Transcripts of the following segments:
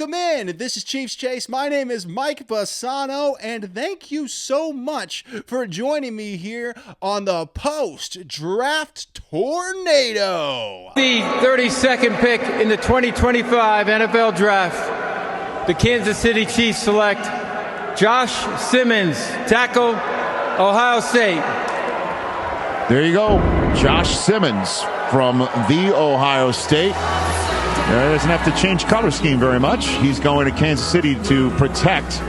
Welcome in. This is Chiefs Chase. My name is Mike Bassano, and thank you so much for joining me here on the post-draft tornado. The 32nd pick in the 2025 NFL Draft, the Kansas City Chiefs select Josh Simmons, tackle, Ohio State. There you go, Josh Simmons from the Ohio State. Doesn't have to change color scheme very much. He's going to Kansas City to protect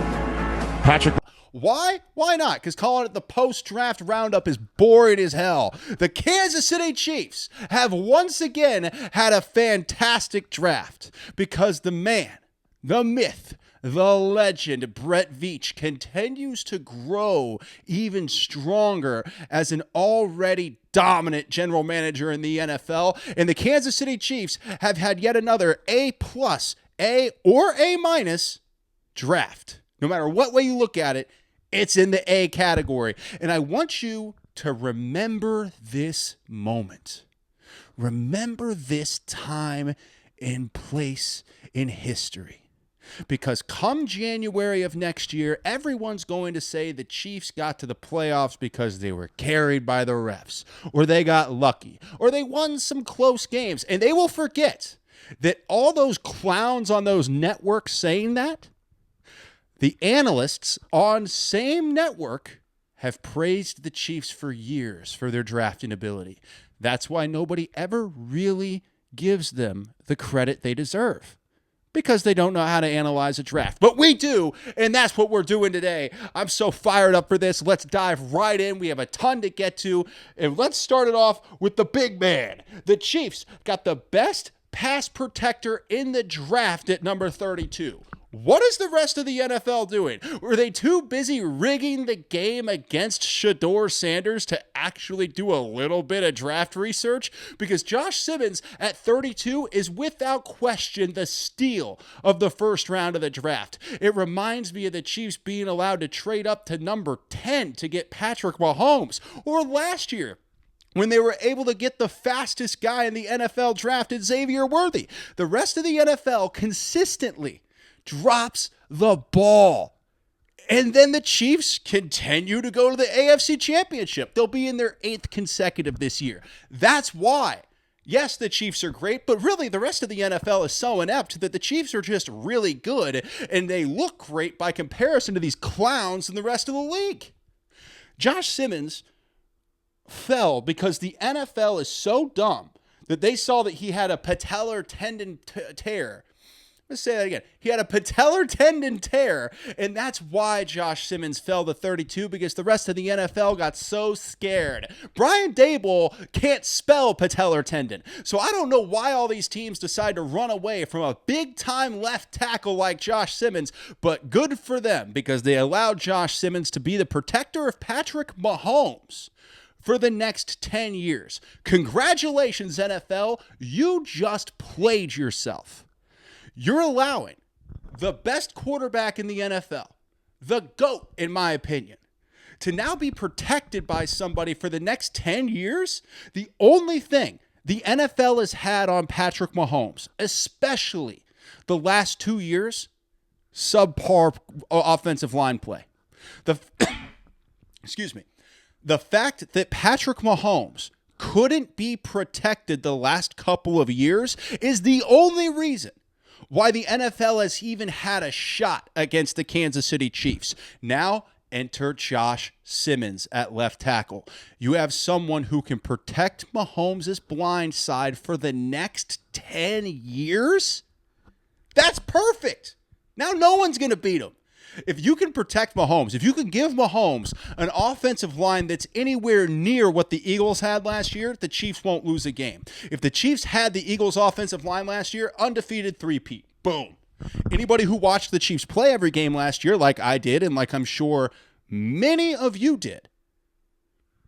Patrick. Why? Why not? Because calling it the post-draft roundup is boring as hell. The Kansas City Chiefs have once again had a fantastic draft because the man, the myth, the legend, Brett Veach, continues to grow even stronger as an already dominant general manager in the NFL. And the Kansas City Chiefs have had yet another A+, A, or A- draft. No matter what way you look at it, it's in the A category. And I want you to remember this moment. Remember this time and place in history. Because come January of next year, everyone's going to say the Chiefs got to the playoffs because they were carried by the refs, or they got lucky, or they won some close games. And they will forget that all those clowns on those networks saying that, the analysts on same network have praised the Chiefs for years for their drafting ability. That's why nobody ever really gives them the credit they deserve. Because they don't know how to analyze a draft. But we do, and that's what we're doing today. I'm so fired up for this. Let's dive right in. We have a ton to get to. And let's start it off with the big man. The Chiefs got the best pass protector in the draft at number 32. What is the rest of the NFL doing? Were they too busy rigging the game against Shedeur Sanders to actually do a little bit of draft research? Because Josh Simmons at 32 is without question the steal of the first round of the draft. It reminds me of the Chiefs being allowed to trade up to number 10 to get Patrick Mahomes, or last year, when they were able to get the fastest guy in the NFL drafted, Xavier Worthy. The rest of the NFL consistently drops the ball. And then the Chiefs continue to go to the AFC Championship. They'll be in their 8th consecutive this year. That's why. Yes, the Chiefs are great, but really the rest of the NFL is so inept that the Chiefs are just really good, and they look great by comparison to these clowns in the rest of the league. Josh Simmons fell because the NFL is so dumb that they saw that he had a patellar tendon tear. Let's say that again. He had a patellar tendon tear, and that's why Josh Simmons fell to 32, because the rest of the NFL got so scared. Brian Daboll can't spell patellar tendon, so I don't know why all these teams decide to run away from a big-time left tackle like Josh Simmons, but good for them, because they allowed Josh Simmons to be the protector of Patrick Mahomes for the next 10 years. Congratulations, NFL. You just played yourself. You're allowing the best quarterback in the NFL, the GOAT, in my opinion, to now be protected by somebody for the next 10 years. The only thing the NFL has had on Patrick Mahomes, especially the last 2 years, subpar offensive line play. Excuse me. The fact that Patrick Mahomes couldn't be protected the last couple of years is the only reason why the NFL has even had a shot against the Kansas City Chiefs. Now, enter Josh Simmons at left tackle. You have someone who can protect Mahomes' blind side for the next 10 years? That's perfect. Now no one's going to beat him. If you can protect Mahomes, if you can give Mahomes an offensive line that's anywhere near what the Eagles had last year, the Chiefs won't lose a game. If the Chiefs had the Eagles' offensive line last year, undefeated three-peat. Boom. Anybody who watched the Chiefs play every game last year, like I did, and like I'm sure many of you did,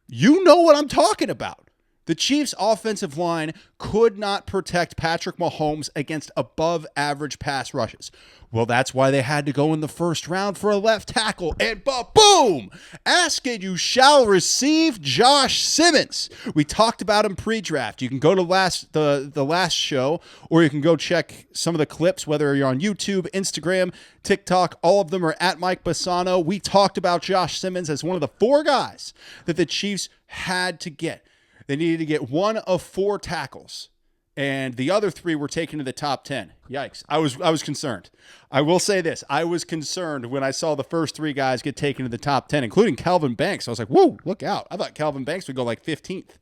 you know what I'm talking about. The Chiefs' offensive line could not protect Patrick Mahomes against above-average pass rushes. Well, that's why they had to go in the first round for a left tackle. And boom! Ask and you shall receive Josh Simmons. We talked about him pre-draft. You can go to the last show, or you can go check some of the clips, whether you're on YouTube, Instagram, TikTok. All of them are at Mike Bassano. We talked about Josh Simmons as one of the 4 guys that the Chiefs had to get. They needed to get 1 of 4 tackles, and the other 3 were taken to the top 10. Yikes. I was concerned. I will say this. I was concerned when I saw the first 3 guys get taken to the top 10, including Calvin Banks. I was like, whoa, look out. I thought Calvin Banks would go like 15th.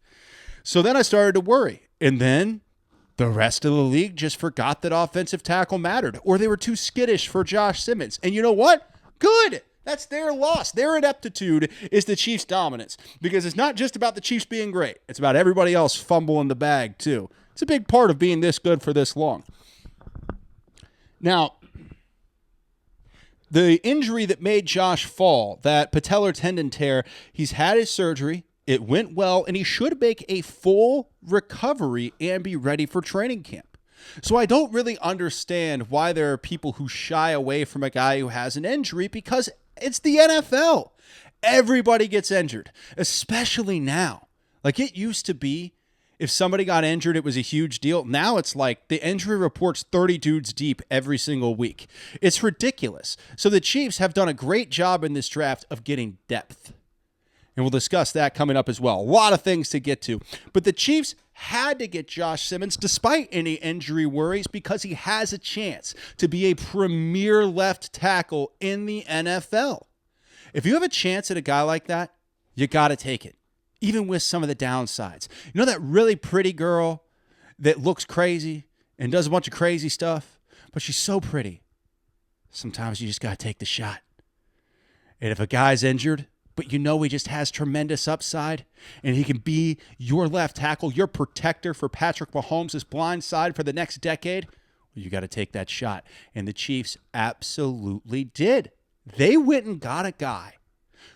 So then I started to worry. And then the rest of the league just forgot that offensive tackle mattered, or they were too skittish for Josh Simmons. And you know what? Good. That's their loss. Their ineptitude is the Chiefs' dominance, because it's not just about the Chiefs being great. It's about everybody else fumbling the bag, too. It's a big part of being this good for this long. Now, the injury that made Josh fall, that patellar tendon tear, he's had his surgery. It went well, and he should make a full recovery and be ready for training camp. So I don't really understand why there are people who shy away from a guy who has an injury, because it's the NFL. Everybody gets injured, especially now. Like, it used to be, if somebody got injured, it was a huge deal. Now it's like the injury report's 30 dudes deep every single week. It's ridiculous. So the Chiefs have done a great job in this draft of getting depth. And we'll discuss that coming up as well. A lot of things to get to. But the Chiefs had to get Josh Simmons despite any injury worries, because he has a chance to be a premier left tackle in the NFL. If you have a chance at a guy like that, you got to take it, even with some of the downsides. You know that really pretty girl that looks crazy and does a bunch of crazy stuff, but she's so pretty. Sometimes you just got to take the shot. And if a guy's injured, but you know he just has tremendous upside, and he can be your left tackle, your protector for Patrick Mahomes' blind side for the next decade, well, you got to take that shot. And the Chiefs absolutely did. They went and got a guy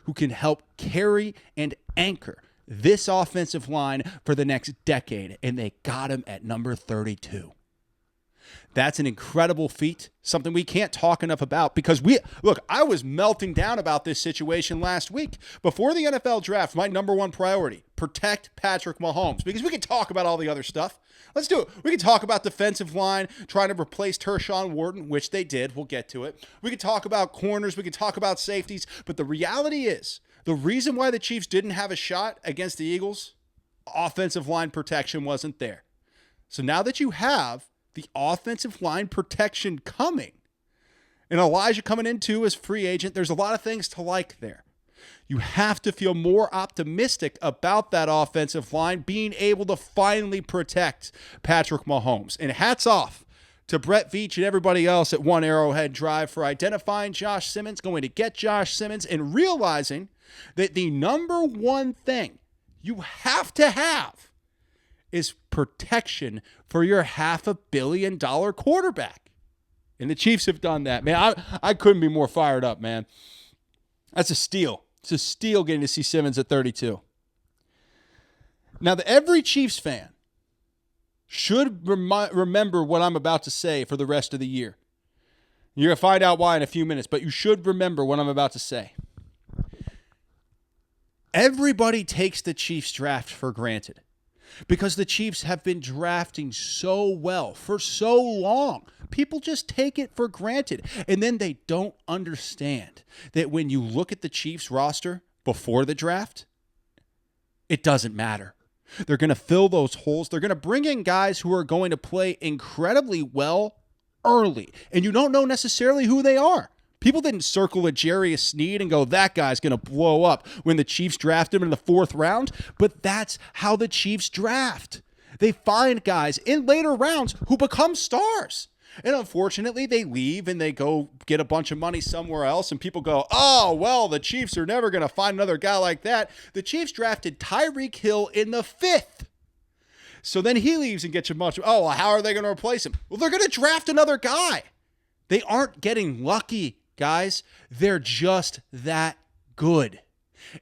who can help carry and anchor this offensive line for the next decade, and they got him at number 32. That's an incredible feat, something we can't talk enough about, because I was melting down about this situation last week. Before the NFL draft, my number 1 priority, protect Patrick Mahomes, because we can talk about all the other stuff. Let's do it. We can talk about defensive line, trying to replace Tershawn Wharton, which they did. We'll get to it. We can talk about corners. We can talk about safeties. But the reality is, the reason why the Chiefs didn't have a shot against the Eagles, offensive line protection wasn't there. So now that you have the offensive line protection coming, and Elijah coming in too as free agent, there's a lot of things to like there. You have to feel more optimistic about that offensive line being able to finally protect Patrick Mahomes. And hats off to Brett Veach and everybody else at One Arrowhead Drive for identifying Josh Simmons, going to get Josh Simmons, and realizing that the number 1 thing you have to have is protection for your $500 million quarterback. And the Chiefs have done that. Man, I couldn't be more fired up, man. That's a steal. It's a steal getting to see Simmons at 32. Now, every Chiefs fan should remember what I'm about to say for the rest of the year. You're going to find out why in a few minutes, but you should remember what I'm about to say. Everybody takes the Chiefs draft for granted, because the Chiefs have been drafting so well for so long. People just take it for granted. And then they don't understand that when you look at the Chiefs roster before the draft, it doesn't matter. They're going to fill those holes. They're going to bring in guys who are going to play incredibly well early. And you don't know necessarily who they are. People didn't circle a Jarius Sneed and go, that guy's going to blow up when the Chiefs draft him in the 4th round. But that's how the Chiefs draft. They find guys in later rounds who become stars. And unfortunately, they leave and they go get a bunch of money somewhere else. And people go, oh, well, the Chiefs are never going to find another guy like that. The Chiefs drafted Tyreek Hill in the 5th. So then he leaves and gets a bunch of, oh, well, how are they going to replace him? Well, they're going to draft another guy. They aren't getting lucky, guys. They're just that good.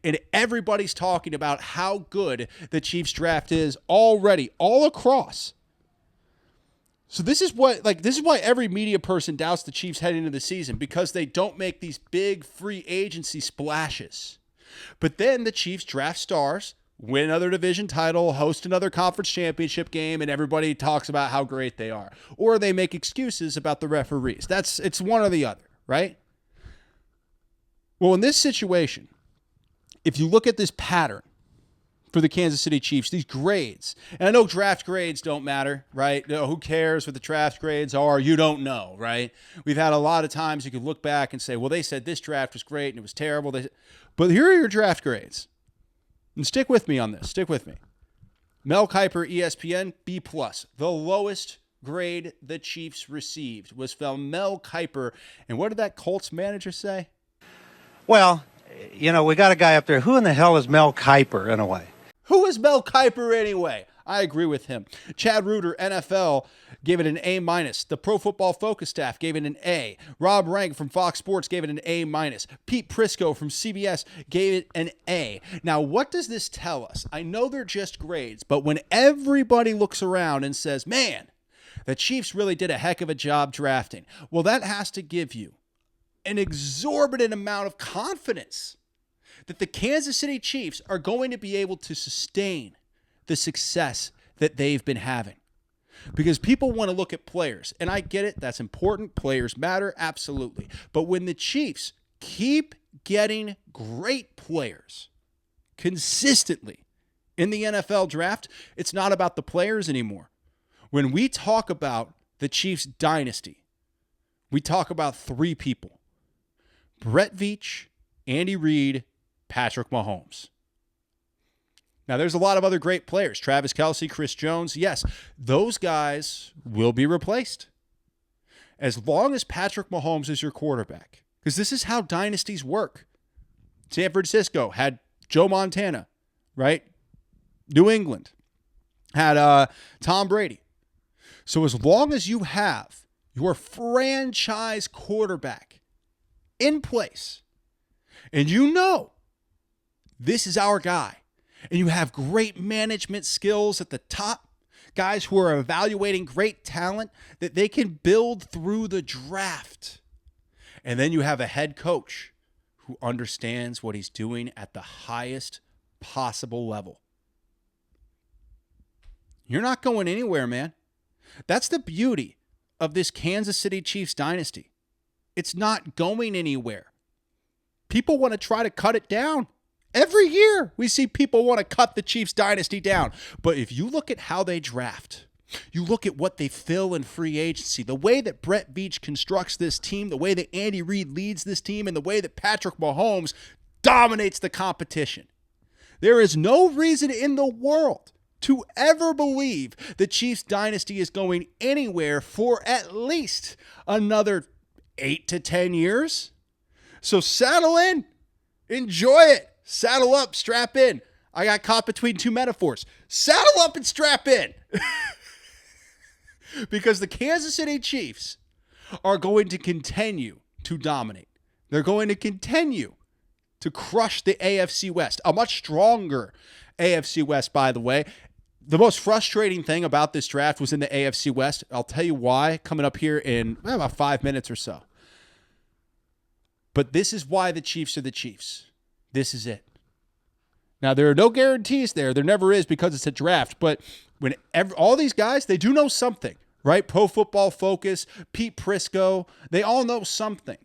And everybody's talking about how good the Chiefs draft is already, all across. So this is why every media person doubts the Chiefs heading into the season, because they don't make these big free agency splashes. But then the Chiefs draft stars, win another division title, host another conference championship game, and everybody talks about how great they are. Or they make excuses about the referees. It's one or the other, right? Well, in this situation, if you look at this pattern for the Kansas City Chiefs, these grades, and I know draft grades don't matter, right? Who cares what the draft grades are? You don't know, right? We've had a lot of times you could look back and say, well, they said this draft was great and it was terrible. But here are your draft grades. And stick with me on this. Stick with me. Mel Kiper, ESPN, B+. The lowest grade the Chiefs received was from Mel Kiper. And what did that Colts manager say? Well, we got a guy up there. Who in the hell is Mel Kiper, in a way? Who is Mel Kiper anyway? I agree with him. Chad Reuter, NFL, gave it an A-. The Pro Football Focus staff gave it an A. Rob Rank from Fox Sports gave it an A-. Pete Prisco from CBS gave it an A. Now, what does this tell us? I know they're just grades, but when everybody looks around and says, man, the Chiefs really did a heck of a job drafting, well, that has to give you an exorbitant amount of confidence that the Kansas City Chiefs are going to be able to sustain the success that they've been having. Because people want to look at players, and I get it, that's important. Players matter, absolutely. But when the Chiefs keep getting great players consistently in the NFL draft, it's not about the players anymore. When we talk about the Chiefs dynasty, we talk about three people: Brett Veach, Andy Reid, Patrick Mahomes. Now, there's a lot of other great players. Travis Kelce, Chris Jones. Yes, those guys will be replaced as long as Patrick Mahomes is your quarterback, because this is how dynasties work. San Francisco had Joe Montana, right? New England had Tom Brady. So as long as you have your franchise quarterback in place, and you know this is our guy, and you have great management skills at the top, guys who are evaluating great talent that they can build through the draft, and then you have a head coach who understands what he's doing at the highest possible level, you're not going anywhere, man. That's the beauty of this Kansas City Chiefs dynasty. It's not going anywhere. People want to try to cut it down. Every year we see people want to cut the Chiefs dynasty down. But if you look at how they draft, you look at what they fill in free agency, the way that Brett Veach constructs this team, the way that Andy Reid leads this team, and the way that Patrick Mahomes dominates the competition, there is no reason in the world to ever believe the Chiefs dynasty is going anywhere for at least another 8 to 10 years. So saddle in, enjoy it. Saddle up, strap in. I got caught between two metaphors. Saddle up and strap in. Because the Kansas City Chiefs are going to continue to dominate. They're going to continue to crush the AFC West. A much stronger AFC West, by the way. The most frustrating thing about this draft was in the AFC West. I'll tell you why coming up here in about 5 minutes or so. But this is why the Chiefs are the Chiefs. This is it. Now, there are no guarantees there. There never is, because it's a draft. But when all these guys, they do know something, right? Pro Football Focus, Pete Prisco, they all know something.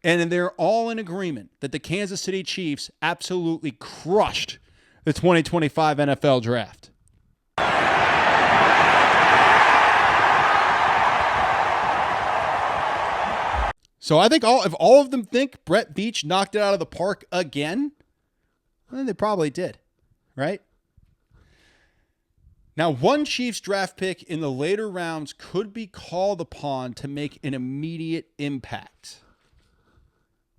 And they're all in agreement that the Kansas City Chiefs absolutely crushed the 2025 NFL Draft. So I think if all of them think Brett Veach knocked it out of the park again, well, they probably did, right? Now, one Chiefs draft pick in the later rounds could be called upon to make an immediate impact.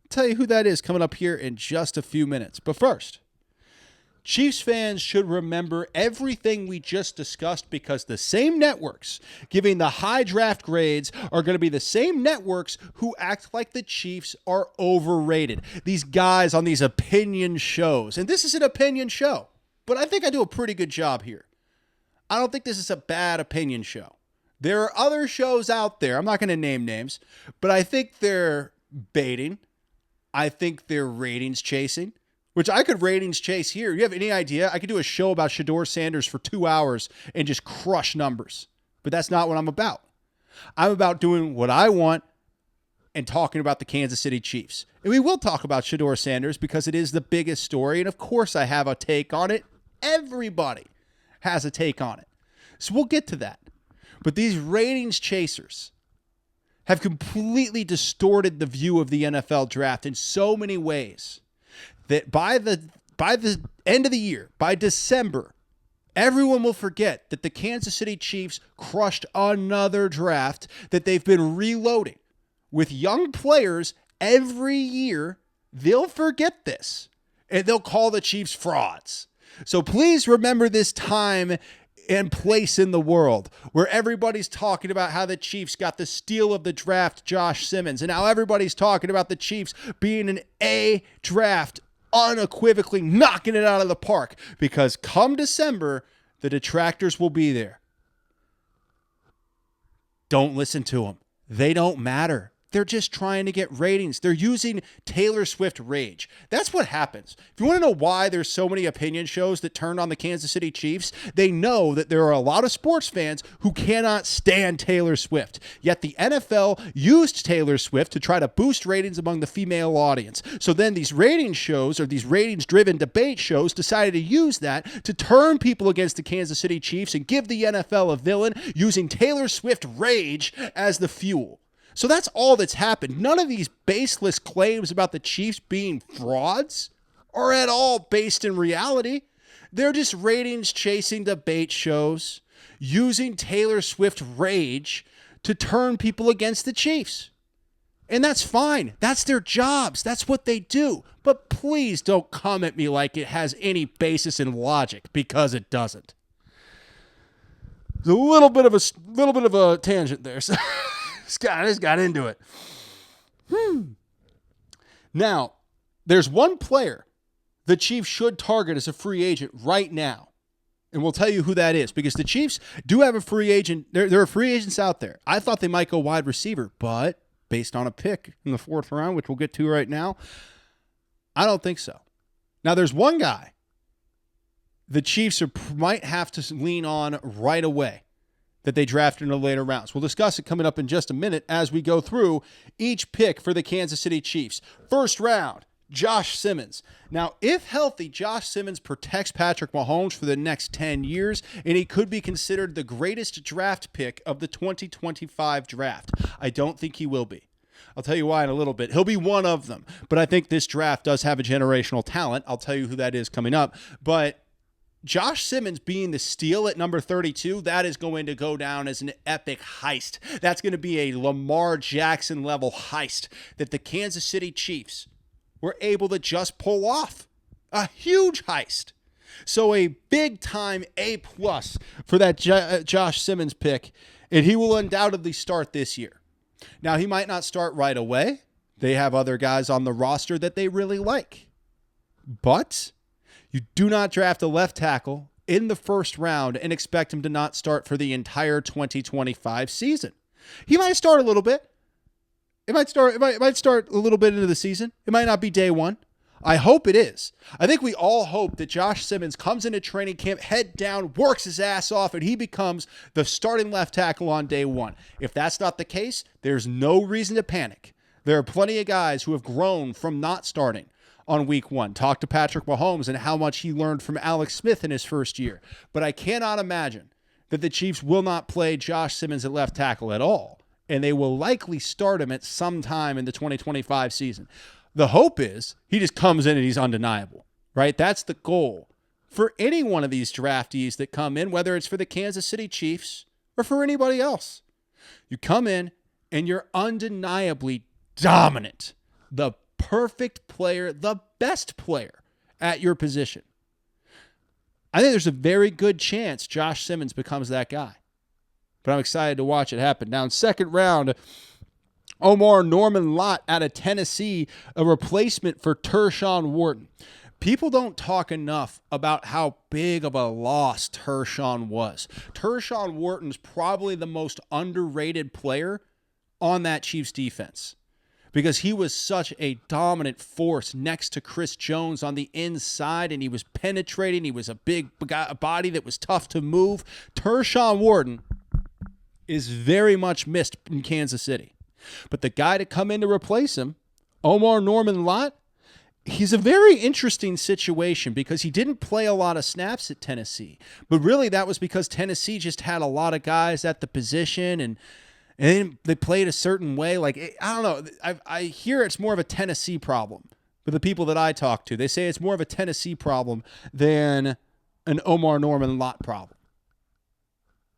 I'll tell you who that is coming up here in just a few minutes. But first, Chiefs fans should remember everything we just discussed because the same networks giving the high draft grades are going to be the same networks who act like the Chiefs are overrated. These guys on these opinion shows, and this is an opinion show, but I think I do a pretty good job here. I don't think this is a bad opinion show. There are other shows out there, I'm not going to name names, but I think they're baiting. I think they're ratings chasing. Which I could ratings chase here. You have any idea? I could do a show about Shedeur Sanders for 2 hours and just crush numbers. But that's not what I'm about. I'm about doing what I want and talking about the Kansas City Chiefs. And we will talk about Shedeur Sanders because it is the biggest story. And of course I have a take on it. Everybody has a take on it. So we'll get to that. But these ratings chasers have completely distorted the view of the NFL draft in so many ways that by the end of the year, by December, everyone will forget that the Kansas City Chiefs crushed another draft that they've been reloading with young players every year. They'll forget this, and they'll call the Chiefs frauds. So please remember this time and place in the world where everybody's talking about how the Chiefs got the steal of the draft, Josh Simmons, and now everybody's talking about the Chiefs being an A draft, unequivocally knocking it out of the park, because come December, the detractors will be there. Don't listen to them. They don't matter. They're just trying to get ratings. They're using Taylor Swift rage. That's what happens. If you want to know why there's so many opinion shows that turned on the Kansas City Chiefs, they know that there are a lot of sports fans who cannot stand Taylor Swift. Yet the NFL used Taylor Swift to try to boost ratings among the female audience. So then these rating shows, or these ratings-driven debate shows, decided to use that to turn people against the Kansas City Chiefs and give the NFL a villain, using Taylor Swift rage as the fuel. So that's all that's happened. None of these baseless claims about the Chiefs being frauds are at all based in reality. They're just ratings chasing debate shows using Taylor Swift rage to turn people against the Chiefs. And that's fine. That's their jobs. That's what they do. But please don't come at me like it has any basis in logic, because it doesn't. There's a little bit of a tangent there. So I just got into it. Now, there's one player the Chiefs should target as a free agent right now. And we'll tell you who that is, because the Chiefs do have a free agent. There are free agents out there. I thought they might go wide receiver, but based on a pick in the 4th round, which we'll get to right now, I don't think so. Now, there's one guy the Chiefs might have to lean on right away that they drafted in the later rounds. We'll discuss it coming up in just a minute as we go through each pick for the Kansas City Chiefs. 1st round, Josh Simmons. Now, if healthy, Josh Simmons protects Patrick Mahomes for the next 10 years, and he could be considered the greatest draft pick of the 2025 draft. I don't think he will be. I'll tell you why in a little bit. He'll be one of them, but I think this draft does have a generational talent. I'll tell you who that is coming up, but Josh Simmons being the steal at number 32, that is going to go down as an epic heist. That's going to be a Lamar Jackson level heist that the Kansas City Chiefs were able to just pull off. A huge heist. So a big time A+ for that Josh Simmons pick, and he will undoubtedly start this year. Now, he might not start right away. They have other guys on the roster that they really like. But you do not draft a left tackle in the 1st round and expect him to not start for the entire 2025 season. He might start a little bit. It might start a little bit into the season. It might not be day one. I hope it is. I think we all hope that Josh Simmons comes into training camp, head down, works his ass off, and he becomes the starting left tackle on day one. If that's not the case, there's no reason to panic. There are plenty of guys who have grown from not starting on week 1. Talk to Patrick Mahomes and how much he learned from Alex Smith in his first year. But I cannot imagine that the Chiefs will not play Josh Simmons at left tackle at all, and they will likely start him at some time in the 2025 season. The hope is he just comes in and he's undeniable, right? That's the goal for any one of these draftees that come in, whether it's for the Kansas City Chiefs or for anybody else. You come in and you're undeniably dominant, the perfect player, the best player at your position. I think there's a very good chance Josh Simmons becomes that guy. But I'm excited to watch it happen. Now, in second round, Omar Norman Lott out of Tennessee, a replacement for Tershawn Wharton. People don't talk enough about how big of a loss Tershawn was. Tershawn Wharton's probably the most underrated player on that Chiefs defense because he was such a dominant force next to Chris Jones on the inside, and he was penetrating. He was a big body that was tough to move. Tershawn Wharton is very much missed in Kansas City. But the guy to come in to replace him, Omar Norman Lott, he's a very interesting situation because he didn't play a lot of snaps at Tennessee. But really that was because Tennessee just had a lot of guys at the position and they played a certain way. Like, I don't know. I hear it's more of a Tennessee problem with the people that I talk to. They say it's more of a Tennessee problem than an Omar Norman Lott problem.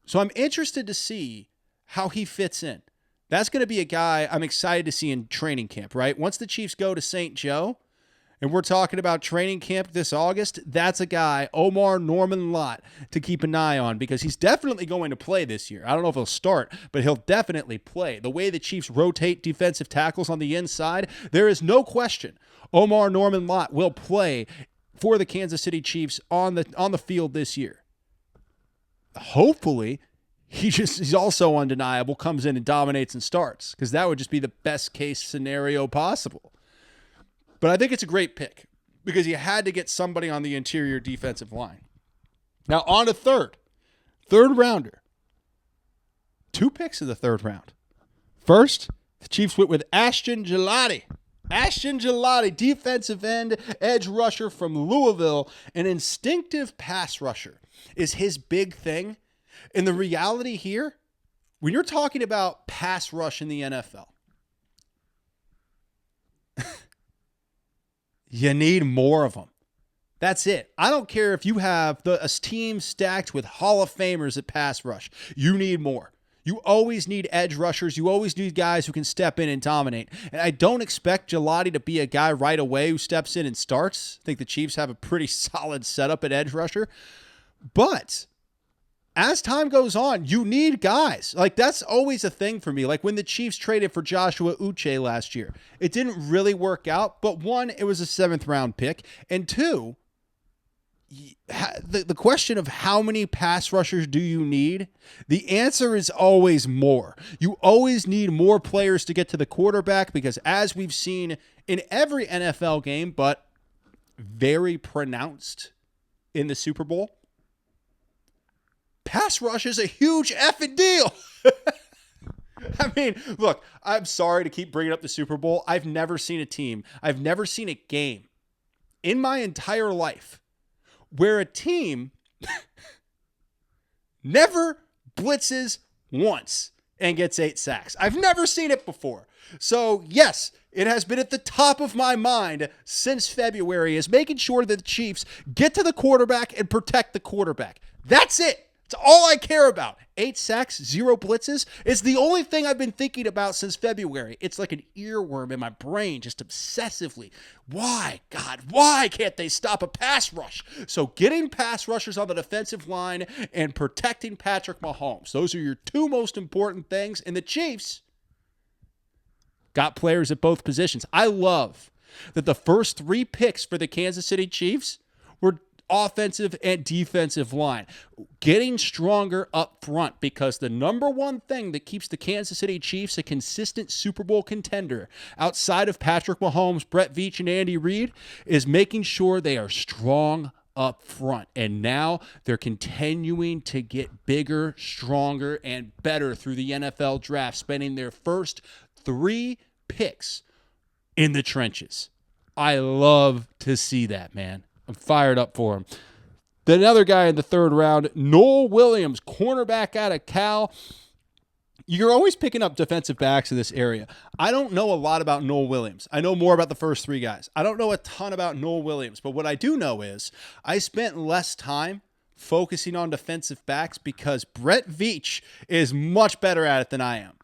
So I'm interested to see how he fits in. That's going to be a guy I'm excited to see in training camp, right? Once the Chiefs go to St. Joe, and we're talking about training camp this August, that's a guy, Omar Norman Lott, to keep an eye on because he's definitely going to play this year. I don't know if he'll start, but he'll definitely play. The way the Chiefs rotate defensive tackles on the inside, there is no question Omar Norman Lott will play for the Kansas City Chiefs on the field this year. Hopefully, he's also undeniable, comes in and dominates and starts because that would just be the best case scenario possible. But I think it's a great pick because you had to get somebody on the interior defensive line. Now, on to third rounder. 2 picks in the third round. First, the Chiefs went with Ashton Gillotte. Ashton Gillotte, defensive end, edge rusher from Louisville, an instinctive pass rusher is his big thing. And the reality here, when you're talking about pass rush in the NFL, you need more of them. That's it. I don't care if you have a team stacked with Hall of Famers at pass rush. You need more. You always need edge rushers. You always need guys who can step in and dominate. And I don't expect Gillotte to be a guy right away who steps in and starts. I think the Chiefs have a pretty solid setup at edge rusher. But as time goes on, you need guys. Like, that's always a thing for me. Like when the Chiefs traded for Joshua Uche last year, it didn't really work out. But one, it was a 7th round pick. And two, the question of how many pass rushers do you need? The answer is always more. You always need more players to get to the quarterback because as we've seen in every NFL game, but very pronounced in the Super Bowl, pass rush is a huge effing deal. I mean, look, I'm sorry to keep bringing up the Super Bowl. I've never seen a game in my entire life where a team never blitzes once and gets 8 sacks. I've never seen it before. So, yes, it has been at the top of my mind since February is making sure that the Chiefs get to the quarterback and protect the quarterback. That's it. It's all I care about. 8 sacks, 0 blitzes. It's the only thing I've been thinking about since February. It's like an earworm in my brain, just obsessively. Why, God, why can't they stop a pass rush? So getting pass rushers on the defensive line and protecting Patrick Mahomes. Those are your 2 most important things. And the Chiefs got players at both positions. I love that the first 3 picks for the Kansas City Chiefs were offensive and defensive line, getting stronger up front because the number one thing that keeps the Kansas City Chiefs a consistent Super Bowl contender outside of Patrick Mahomes, Brett Veach, and Andy Reid is making sure they are strong up front. And now they're continuing to get bigger, stronger, and better through the NFL draft, spending their first 3 picks in the trenches. I love to see that, man. I'm fired up for him. Then another guy in the 3rd round, Noel Williams, cornerback out of Cal. You're always picking up defensive backs in this area. I don't know a lot about Noel Williams. I know more about the first 3 guys. I don't know a ton about Noel Williams, but what I do know is I spent less time focusing on defensive backs because Brett Veach is much better at it than I am.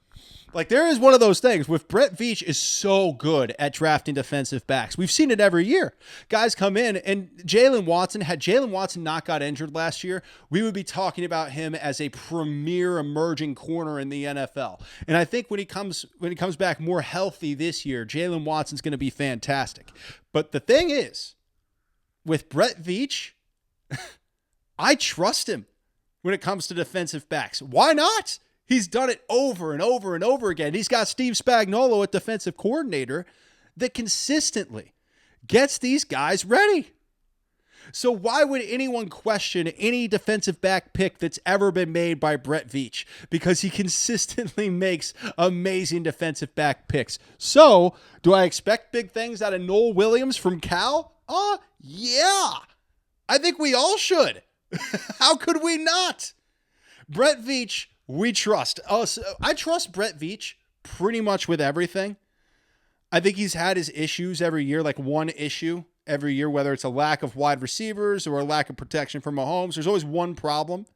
Like, there is one of those things with Brett Veach is so good at drafting defensive backs. We've seen it every year. Guys come in, and had Jalen Watson not got injured last year, we would be talking about him as a premier emerging corner in the NFL. And I think when he comes back more healthy this year, Jalen Watson's going to be fantastic. But the thing is, with Brett Veach, I trust him when it comes to defensive backs. Why not? He's done it over and over and over again. He's got Steve Spagnuolo at defensive coordinator that consistently gets these guys ready. So why would anyone question any defensive back pick that's ever been made by Brett Veach? Because he consistently makes amazing defensive back picks. So do I expect big things out of Noel Williams from Cal? Yeah. I think we all should. How could we not? Brett Veach, we trust. I trust Brett Veach pretty much with everything. I think he's had his issues every year, like one issue every year, whether it's a lack of wide receivers or a lack of protection from Mahomes. There's always one problem.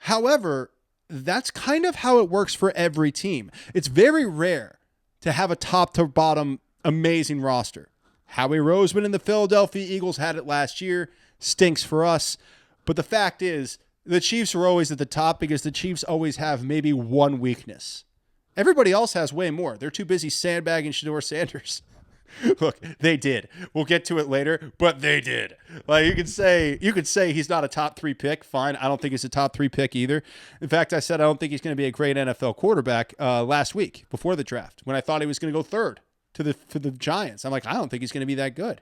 However, that's kind of how it works for every team. It's very rare to have a top to bottom amazing roster. Howie Roseman and the Philadelphia Eagles had it last year. Stinks for us. But the fact is, the Chiefs are always at the top because the Chiefs always have maybe one weakness. Everybody else has way more. They're too busy sandbagging Shedeur Sanders. Look, they did. We'll get to it later, but they did. Like, you could say he's not a top 3 pick. Fine. I don't think he's a top 3 pick either. In fact, I said I don't think he's going to be a great NFL quarterback last week before the draft when I thought he was going to go third to the Giants. I'm like, I don't think he's going to be that good.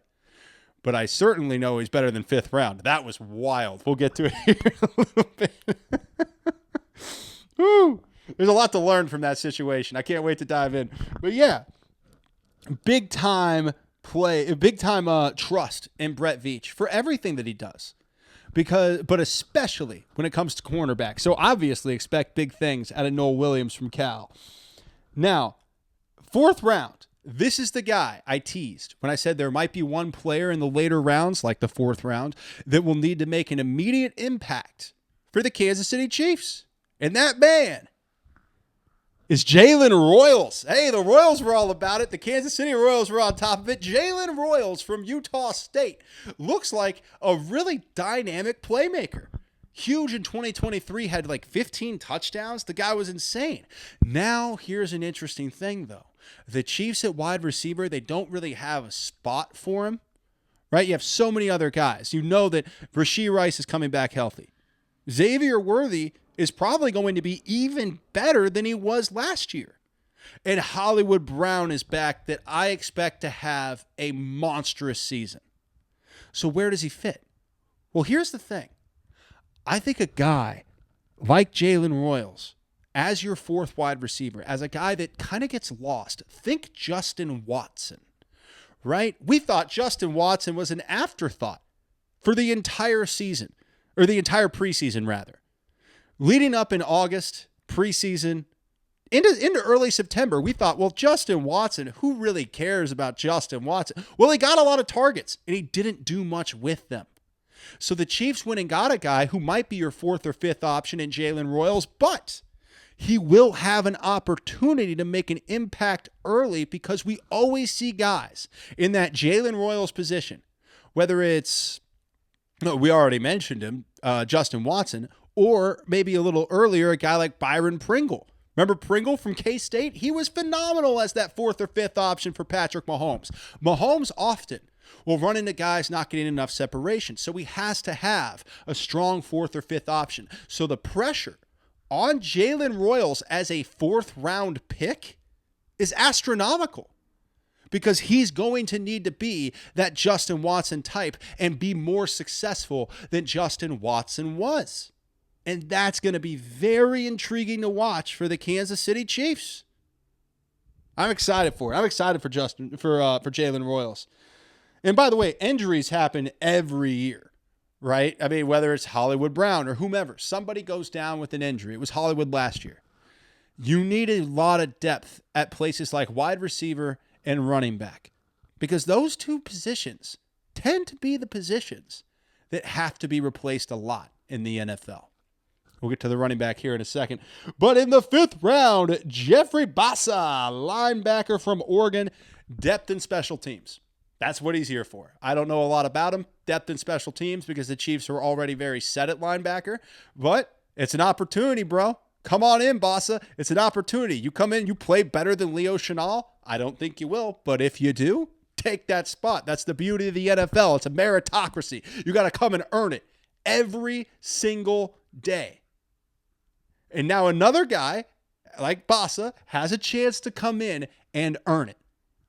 But I certainly know he's better than 5th round. That was wild. We'll get to it here in a little bit. Woo. There's a lot to learn from that situation. I can't wait to dive in. But yeah, big time trust in Brett Veach for everything that he does. But especially when it comes to cornerback. So obviously expect big things out of Noel Williams from Cal. Now, 4th round. This is the guy I teased when I said there might be one player in the later rounds, like the 4th round, that will need to make an immediate impact for the Kansas City Chiefs. And that man is Jalen Royals. Hey, the Royals were all about it. The Kansas City Royals were on top of it. Jalen Royals from Utah State looks like a really dynamic playmaker. Huge in 2023, had like 15 touchdowns. The guy was insane. Now, here's an interesting thing, though. The Chiefs at wide receiver, they don't really have a spot for him, right? You have so many other guys. You know that Rashee Rice is coming back healthy. Xavier Worthy is probably going to be even better than he was last year. And Hollywood Brown is back that I expect to have a monstrous season. So where does he fit? Well, here's the thing. I think a guy like Jalen Royals as your 4th wide receiver, as a guy that kind of gets lost, think Justin Watson, right? We thought Justin Watson was an afterthought for the entire season, or the entire preseason, rather. Leading up in August, preseason, into early September, we thought, well, Justin Watson, who really cares about Justin Watson? Well, he got a lot of targets, and he didn't do much with them. So the Chiefs went and got a guy who might be your 4th or 5th option in Jalen Royals, but he will have an opportunity to make an impact early because we always see guys in that Jalen Royals position, whether it's, we already mentioned him, Justin Watson, or maybe a little earlier, a guy like Byron Pringle. Remember Pringle from K-State? He was phenomenal as that 4th or 5th option for Patrick Mahomes. Mahomes often will run into guys not getting enough separation, so he has to have a strong 4th or 5th option. So the pressure on Jalen Royals as a 4th round pick is astronomical because he's going to need to be that Justin Watson type and be more successful than Justin Watson was. And that's going to be very intriguing to watch for the Kansas City Chiefs. I'm excited for it. I'm excited for Jalen Royals. And by the way, injuries happen every year. Right? I mean, whether it's Hollywood Brown or whomever, somebody goes down with an injury. It was Hollywood last year. You need a lot of depth at places like wide receiver and running back because those 2 positions tend to be the positions that have to be replaced a lot in the NFL. We'll get to the running back here in a second. But in the 5th round, Jeffrey Bassa, linebacker from Oregon, depth in special teams. That's what he's here for. I don't know a lot about him, depth in special teams, because the Chiefs are already very set at linebacker. But it's an opportunity, bro. Come on in, Bassa. It's an opportunity. You come in, you play better than Leo Chenal. I don't think you will, but if you do, take that spot. That's the beauty of the NFL. It's a meritocracy. You got to come and earn it every single day. And now another guy like Bassa has a chance to come in and earn it.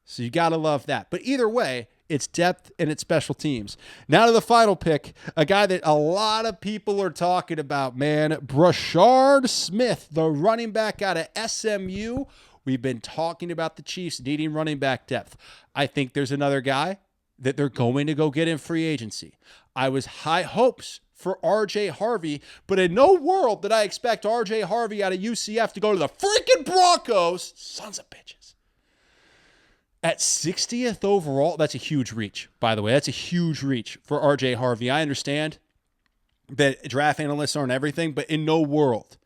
So you got to love that. But either way, it's depth and it's special teams. Now to the final pick, a guy that a lot of people are talking about, man. Brashard Smith, the running back out of SMU. We've been talking about the Chiefs needing running back depth. I think there's another guy that they're going to go get in free agency. I was high hopes for RJ Harvey, but in no world did I expect RJ Harvey out of UCF to go to the freaking Broncos. Sons of bitches. At 60th overall, that's a huge reach, by the way. That's a huge reach for RJ Harvey. I understand that draft analysts aren't everything, but in no world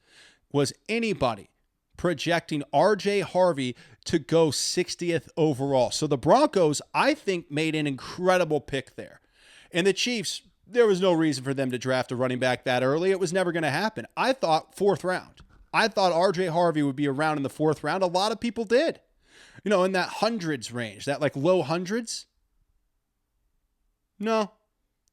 was anybody projecting RJ Harvey to go 60th overall. So the Broncos, I think, made an incredible pick there. And the Chiefs, there was no reason for them to draft a running back that early. It was never going to happen. I thought 4th round. I thought RJ Harvey would be around in the 4th round. A lot of people did. You know, in that hundreds range, that like low hundreds. No,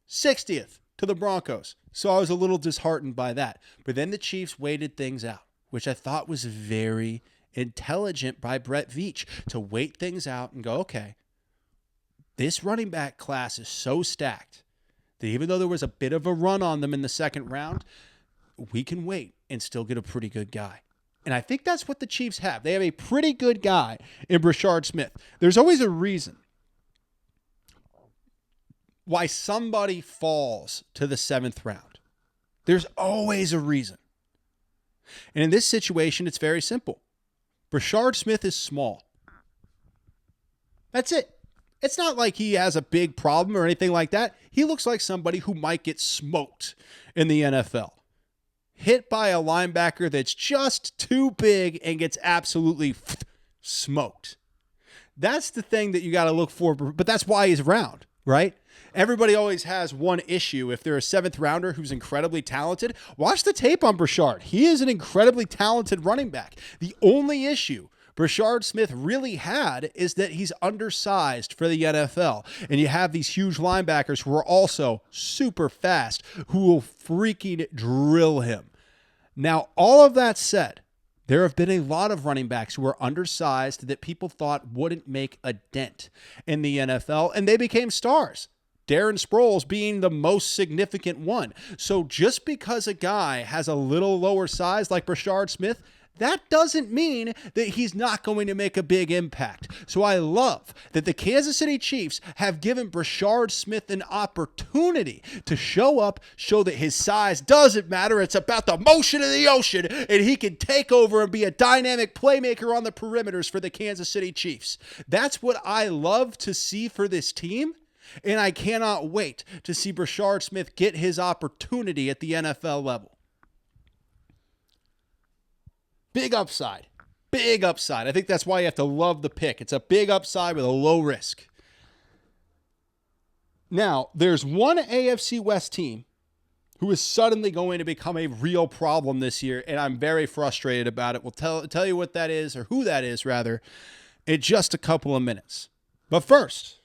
60th to the Broncos. So I was a little disheartened by that. But then the Chiefs waited things out, which I thought was very intelligent by Brett Veach to wait things out and go, okay, this running back class is so stacked that even though there was a bit of a run on them in the 2nd round, we can wait and still get a pretty good guy. And I think that's what the Chiefs have. They have a pretty good guy in Brashard Smith. There's always a reason why somebody falls to the 7th round. There's always a reason. And in this situation, it's very simple. Brashard Smith is small. That's it. It's not like he has a big problem or anything like that. He looks like somebody who might get smoked in the NFL. Hit by a linebacker that's just too big and gets absolutely smoked. That's the thing that you got to look for, but that's why he's around, right? Everybody always has one issue. If they're a 7th rounder who's incredibly talented, watch the tape on Brashard. He is an incredibly talented running back. The only issue Brashard Smith really had is that he's undersized for the NFL. And you have these huge linebackers who are also super fast who will freaking drill him. Now, all of that said, there have been a lot of running backs who are undersized that people thought wouldn't make a dent in the NFL, and they became stars. Darren Sproles being the most significant one. So just because a guy has a little lower size like Brashard Smith, that doesn't mean that he's not going to make a big impact. So I love that the Kansas City Chiefs have given Brashard Smith an opportunity to show up, show that his size doesn't matter. It's about the motion of the ocean, and he can take over and be a dynamic playmaker on the perimeters for the Kansas City Chiefs. That's what I love to see for this team, and I cannot wait to see Brashard Smith get his opportunity at the NFL level. Big upside. Big upside. I think that's why you have to love the pick. It's a big upside with a low risk. Now, there's one AFC West team who is suddenly going to become a real problem this year, and I'm very frustrated about it. We'll tell you what that is, or who that is, rather, in just a couple of minutes. But first,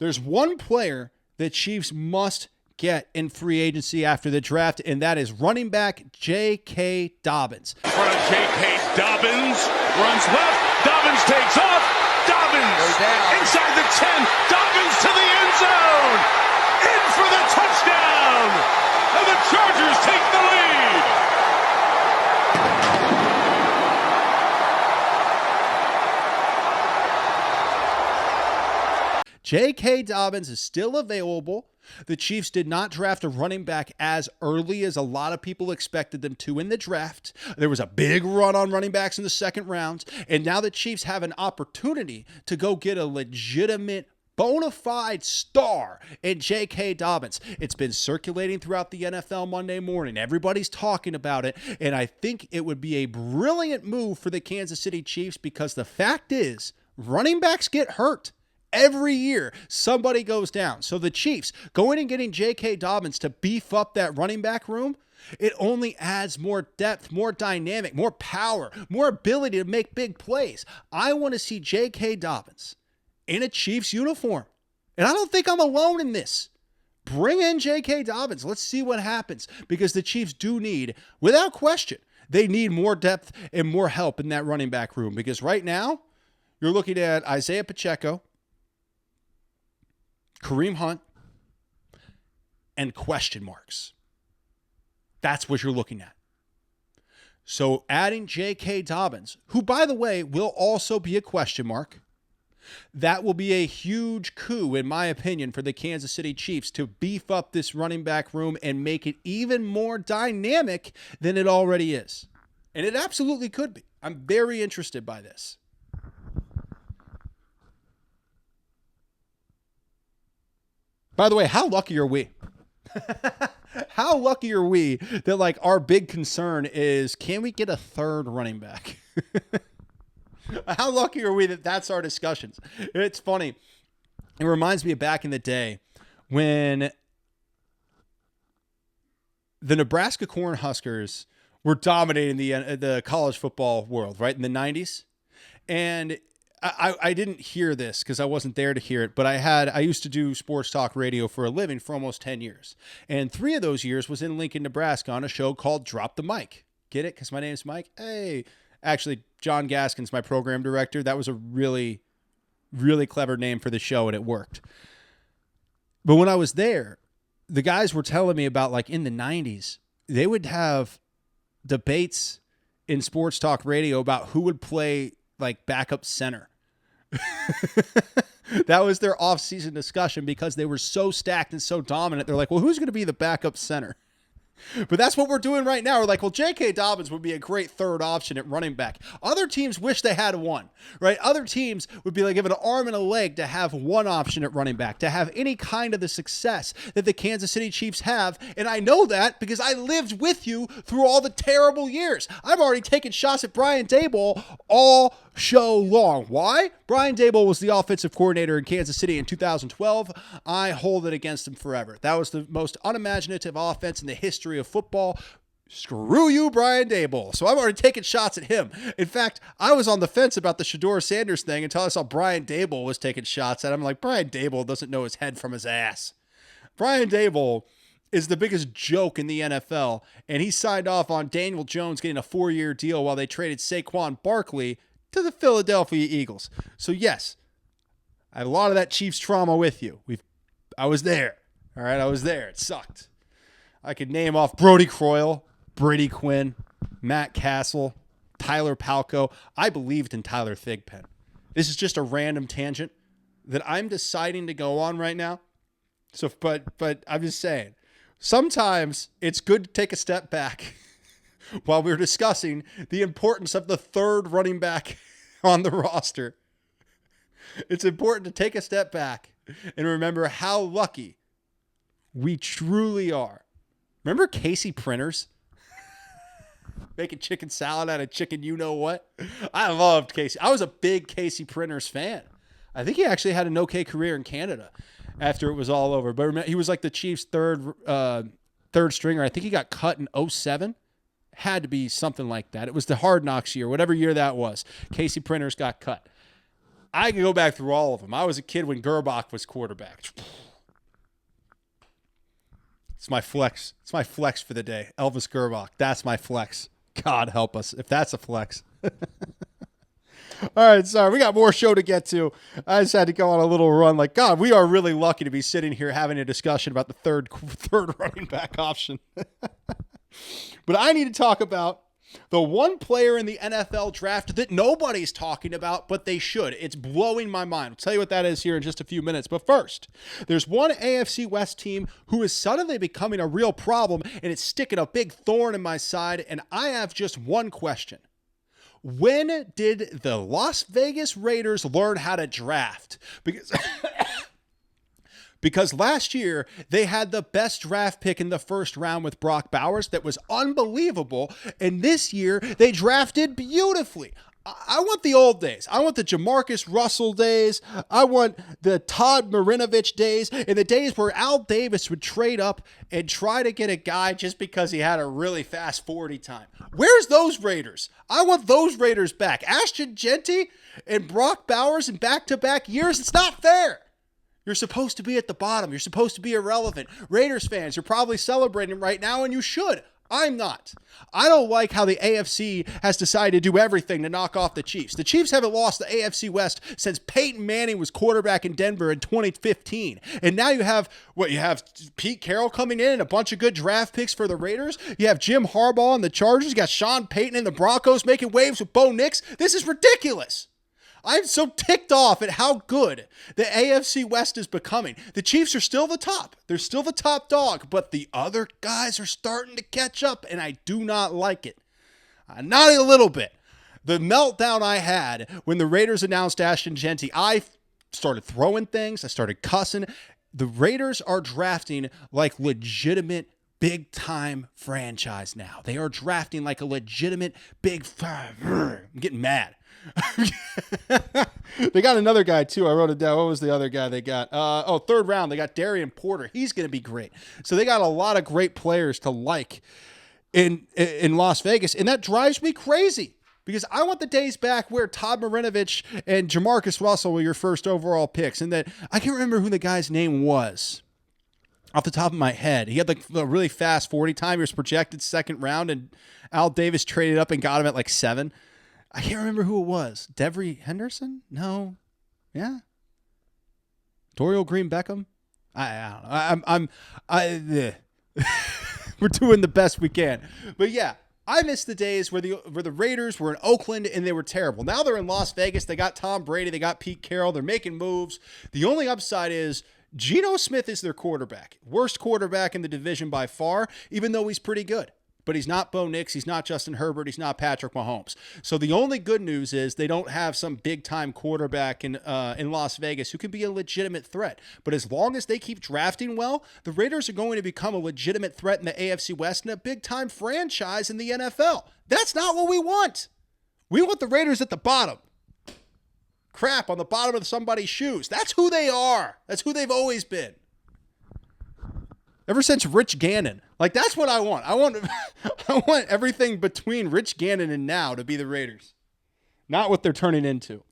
there's one player that Chiefs must get in free agency after the draft, and that is running back J.K. Dobbins. In front of J.K. Dobbins, runs left, Dobbins takes off, Dobbins inside the 10, Dobbins to the end zone, in for the touchdown, and the Chargers take the lead. J.K. Dobbins is still available. The Chiefs did not draft a running back as early as a lot of people expected them to in the draft. There was a big run on running backs in the 2nd round, and now the Chiefs have an opportunity to go get a legitimate bona fide star in J.K. Dobbins. It's been circulating throughout the NFL Monday morning. Everybody's talking about it, and I think it would be a brilliant move for the Kansas City Chiefs because the fact is, running backs get hurt. Every year, somebody goes down. So the Chiefs going and getting J.K. Dobbins to beef up that running back room, it only adds more depth, more dynamic, more power, more ability to make big plays. I want to see J.K. Dobbins in a Chiefs uniform. And I don't think I'm alone in this. Bring in J.K. Dobbins. Let's see what happens because the Chiefs do need, without question, they need more depth and more help in that running back room because right now, you're looking at Isaiah Pacheco, Kareem Hunt, and question marks. That's what you're looking at. So adding J.K. Dobbins, who, by the way, will also be a question mark, that will be a huge coup, in my opinion, for the Kansas City Chiefs to beef up this running back room and make it even more dynamic than it already is. And it absolutely could be. I'm very interested by this. By the way, how lucky are we? How lucky are we that, like, our big concern is, can we get a third running back? How lucky are we that that's our discussions? It's funny. It reminds me of back in the day when the Nebraska Cornhuskers were dominating the college football world, right, in the 90s. And I didn't hear this because I wasn't there to hear it, but I used to do sports talk radio for a living for almost 10 years. And 3 of those years was in Lincoln, Nebraska on a show called Drop the Mic. Get it? Because my name's Mike. Hey, actually, John Gaskin's my program director. That was a really, really clever name for the show, and it worked. But when I was there, the guys were telling me about, like, in the 90s, they would have debates in sports talk radio about who would play, like, backup center. That was their off-season discussion because they were so stacked and so dominant. They're like, well, who's going to be the backup center? But that's what we're doing right now. We're like, well, J.K. Dobbins would be a great third option at running back. Other teams wish they had one, right? Other teams would be like given an arm and a leg to have one option at running back, to have any kind of the success that the Kansas City Chiefs have. And I know that because I lived with you through all the terrible years. I've already taken shots at Brian Daboll all show long. Why? Brian Daboll was the offensive coordinator in Kansas City in 2012. I hold it against him forever. That was the most unimaginative offense in the history of football. Screw you, Brian Daboll. So I've already taken shots at him. In fact, I was on the fence about the Shedeur Sanders thing until I saw Brian Daboll was taking shots at him. I'm like, Brian Daboll doesn't know his head from his ass. Brian Daboll is the biggest joke in the NFL, and he signed off on Daniel Jones getting a 4-year deal while they traded Saquon Barkley to the Philadelphia Eagles. So yes, I have a lot of that Chiefs trauma with you. I was there. All right, I was there. It sucked. I could name off Brody Croyle, Brady Quinn, Matt Castle, Tyler Palco. I believed in Tyler Thigpen. This is just a random tangent that I'm deciding to go on right now. So, but I'm just saying, sometimes it's good to take a step back while we're discussing the importance of the third running back on the roster. It's important to take a step back and remember how lucky we truly are. Remember Casey Printers? Making chicken salad out of chicken you-know-what? I loved Casey. I was a big Casey Printers fan. I think he actually had an okay career in Canada after it was all over. But remember, he was like the Chiefs' third stringer. I think he got cut in 2007. Had to be something like that. It was the Hard Knocks year, whatever year that was. Casey Printers got cut. I can go back through all of them. I was a kid when Gerbach was quarterback. It's my flex. It's my flex for the day. Elvis Gerbach. That's my flex. God help us if that's a flex. All right, sorry. We got more show to get to. I just had to go on a little run. Like, God, we are really lucky to be sitting here having a discussion about the third running back option. But I need to talk about the one player in the NFL draft that nobody's talking about, but they should. It's blowing my mind. I'll tell you what that is here in just a few minutes. But first, there's one AFC West team who is suddenly becoming a real problem, and it's sticking a big thorn in my side, and I have just one question. When did the Las Vegas Raiders learn how to draft? Because Because last year, they had the best draft pick in the first round with Brock Bowers. That was unbelievable. And this year, they drafted beautifully. I want the old days. I want the Jamarcus Russell days. I want the Todd Marinovich days, and the days where Al Davis would trade up and try to get a guy just because he had a really fast 40 time. Where's those Raiders? I want those Raiders back. Ashton Genty and Brock Bowers in back-to-back years. It's not fair. You're supposed to be at the bottom. You're supposed to be irrelevant. Raiders fans, you're probably celebrating right now, and you should. I'm not. I don't like how the AFC has decided to do everything to knock off the Chiefs. The Chiefs haven't lost the AFC West since Peyton Manning was quarterback in Denver in 2015. And now you have Pete Carroll coming in and a bunch of good draft picks for the Raiders. You have Jim Harbaugh and the Chargers. You got Sean Payton and the Broncos making waves with Bo Nix. This is ridiculous. I'm so ticked off at how good the AFC West is becoming. The Chiefs are still the top. They're still the top dog, but the other guys are starting to catch up, and I do not like it. Not a little bit. The meltdown I had when the Raiders announced Ashton Genty, I started throwing things. I started cussing. The Raiders are drafting like legitimate big-time franchise now. They are drafting like a legitimate I'm getting mad. They got another guy too. I wrote it down. What was the other guy they got? Third round. They got Darian Porter. He's going to be great. So they got a lot of great players to like in Las Vegas, and that drives me crazy because I want the days back where Todd Marinovich and Jamarcus Russell were your first overall picks, and that I can't remember who the guy's name was off the top of my head. He had like a really fast 40 time. He was projected second round, and Al Davis traded up and got him at like 7. I can't remember who it was. Devery Henderson? No. Yeah. Dorial Green Beckham? I don't know. We're doing the best we can. But yeah, I miss the days where the Raiders were in Oakland and they were terrible. Now they're in Las Vegas. They got Tom Brady. They got Pete Carroll. They're making moves. The only upside is Geno Smith is their quarterback. Worst quarterback in the division by far, even though he's pretty good. But he's not Bo Nix, he's not Justin Herbert, he's not Patrick Mahomes. So the only good news is they don't have some big-time quarterback in Las Vegas who can be a legitimate threat. But as long as they keep drafting well, the Raiders are going to become a legitimate threat in the AFC West and a big-time franchise in the NFL. That's not what we want. We want the Raiders at the bottom. Crap on the bottom of somebody's shoes. That's who they are. That's who they've always been. Ever since Rich Gannon. Like, that's what I want. I want everything between Rich Gannon and now to be the Raiders. Not what they're turning into.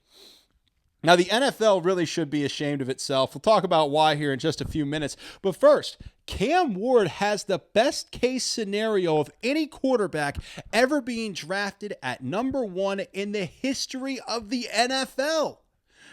Now, the NFL really should be ashamed of itself. We'll talk about why here in just a few minutes. But first, Cam Ward has the best case scenario of any quarterback ever being drafted at number 1 in the history of the NFL.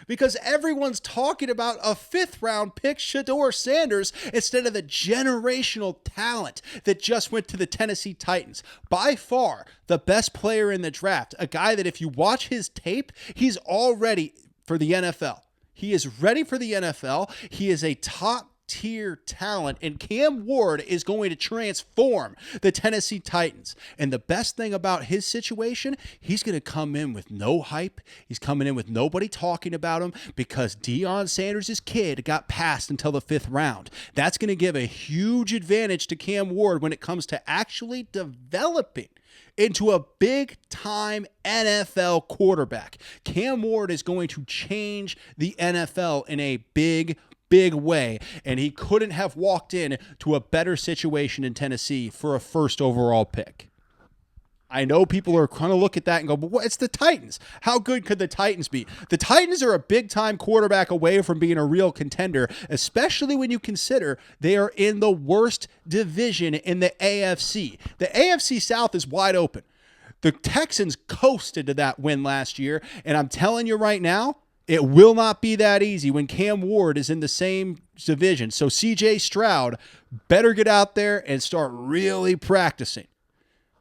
Because everyone's talking about a 5th round pick, Shedeur Sanders, instead of the generational talent that just went to the Tennessee Titans. By far, the best player in the draft. A guy that if you watch his tape, he's all ready for the NFL. He is ready for the NFL. He is a top-tier talent, and Cam Ward is going to transform the Tennessee Titans. And the best thing about his situation, he's going to come in with no hype. He's coming in with nobody talking about him because Deion Sanders' kid got passed until the 5th round. That's going to give a huge advantage to Cam Ward when it comes to actually developing into a big-time NFL quarterback. Cam Ward is going to change the NFL in a big way, and he couldn't have walked in to a better situation in Tennessee for a first overall pick. I know people are going to look at that and go, but what? It's the Titans. How good could the Titans be? The Titans are a big-time quarterback away from being a real contender, especially when you consider they are in the worst division in the AFC. The AFC South is wide open. The Texans coasted to that win last year, and I'm telling you right now, it will not be that easy when Cam Ward is in the same division. So C.J. Stroud better get out there and start really practicing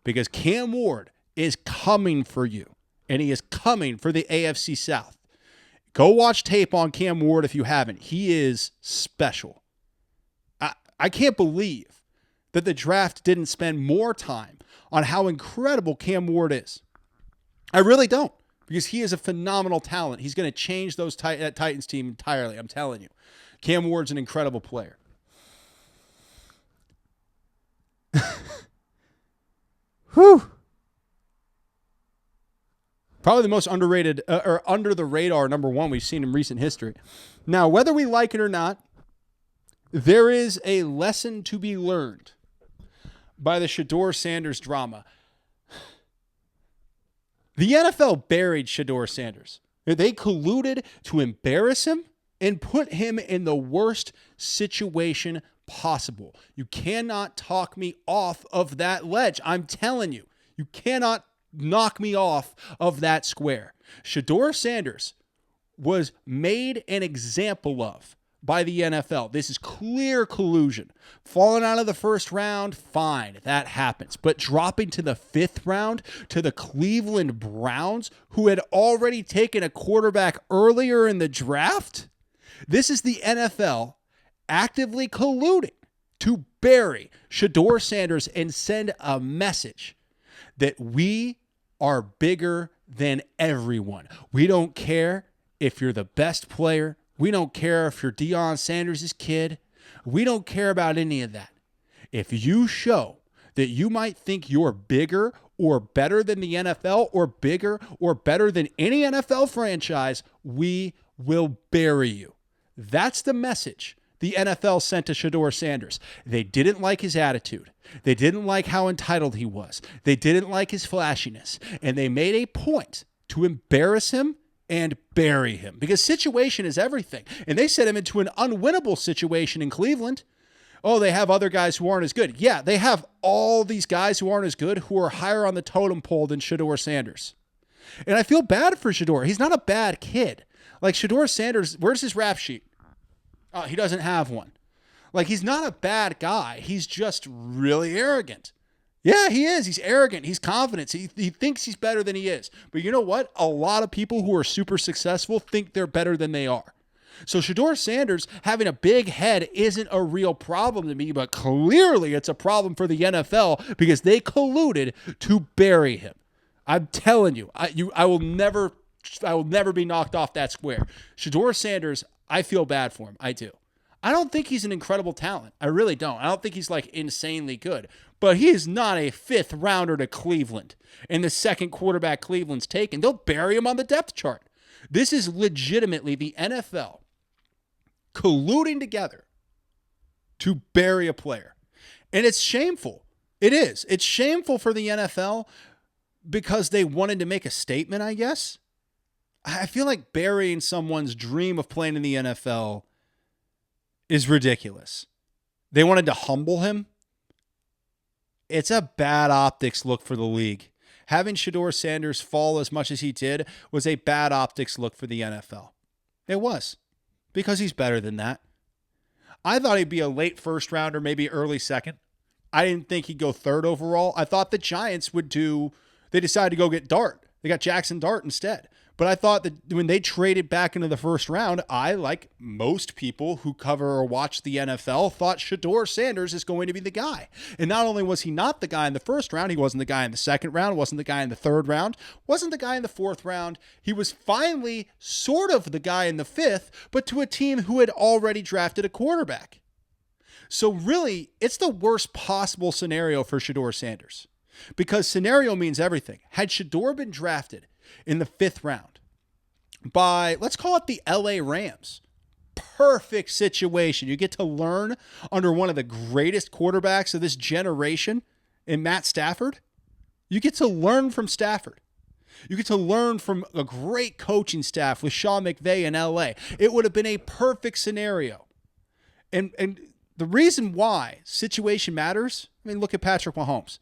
because Cam Ward is coming for you, and he is coming for the AFC South. Go watch tape on Cam Ward if you haven't. He is special. I can't believe that the draft didn't spend more time on how incredible Cam Ward is. I really don't. because he is a phenomenal talent. He's going to change that Titans team entirely. I'm telling you. Cam Ward's an incredible player. Whew. Probably the most underrated or under the radar number one we've seen in recent history. Now, whether we like it or not, there is a lesson to be learned by the Shedeur Sanders drama. The NFL buried Shedeur Sanders. They colluded to embarrass him and put him in the worst situation possible. You cannot talk me off of that ledge. I'm telling you, you cannot knock me off of that square. Shedeur Sanders was made an example of by the NFL. This is clear collusion. Falling out of the first round, fine, that happens. But dropping to the 5th round to the Cleveland Browns, who had already taken a quarterback earlier in the draft, this is the NFL actively colluding to bury Shedeur Sanders and send a message that we are bigger than everyone. We don't care if you're the best player. We don't care if you're Deion Sanders' kid. We don't care about any of that. If you show that you might think you're bigger or better than the NFL or bigger or better than any NFL franchise, we will bury you. That's the message the NFL sent to Shedeur Sanders. They didn't like his attitude. They didn't like how entitled he was. They didn't like his flashiness. And they made a point to embarrass him and bury him because situation is everything. And they sent him into an unwinnable situation in Cleveland. Oh, they have other guys who aren't as good. Yeah, they have all these guys who aren't as good who are higher on the totem pole than Shedeur Sanders. And I feel bad for Shedeur. He's not a bad kid. Like Shedeur Sanders, where's his rap sheet? Oh, he doesn't have one. Like, he's not a bad guy. He's just really arrogant. Yeah, he is. He's arrogant. He's confident. He thinks he's better than he is. But you know what? A lot of people who are super successful think they're better than they are. So Shedeur Sanders having a big head isn't a real problem to me, but clearly it's a problem for the NFL because they colluded to bury him. I'm telling you, I will never be knocked off that square. Shedeur Sanders, I feel bad for him. I do. I don't think he's an incredible talent. I really don't. I don't think he's like insanely good. But he is not a 5th rounder to Cleveland. And the second quarterback Cleveland's taken, they'll bury him on the depth chart. This is legitimately the NFL colluding together to bury a player. And it's shameful. It is. It's shameful for the NFL because they wanted to make a statement, I guess. I feel like burying someone's dream of playing in the NFL is ridiculous. They wanted to humble him. It's a bad optics look for the league. Having Shedeur Sanders fall as much as he did was a bad optics look for the NFL. It was. Because he's better than that. I thought he'd be a late 1st rounder, maybe early 2nd. I didn't think he'd go 3rd overall. I thought the Giants would they decided to go get Dart. They got Jackson Dart instead. But I thought that when they traded back into the 1st round, I, like most people who cover or watch the NFL, thought Shedeur Sanders is going to be the guy. And not only was he not the guy in the 1st round, he wasn't the guy in the 2nd round, wasn't the guy in the 3rd round, wasn't the guy in the 4th round. He was finally sort of the guy in the 5th, but to a team who had already drafted a quarterback. So really, it's the worst possible scenario for Shedeur Sanders. Because scenario means everything. Had Shedeur been drafted in the 5th round by, let's call it the LA Rams, perfect situation. You get to learn under one of the greatest quarterbacks of this generation in Matt Stafford. You get to learn from Stafford. You get to learn from a great coaching staff with Sean McVay in LA. It would have been a perfect scenario. And the reason why situation matters, I mean, look at Patrick Mahomes.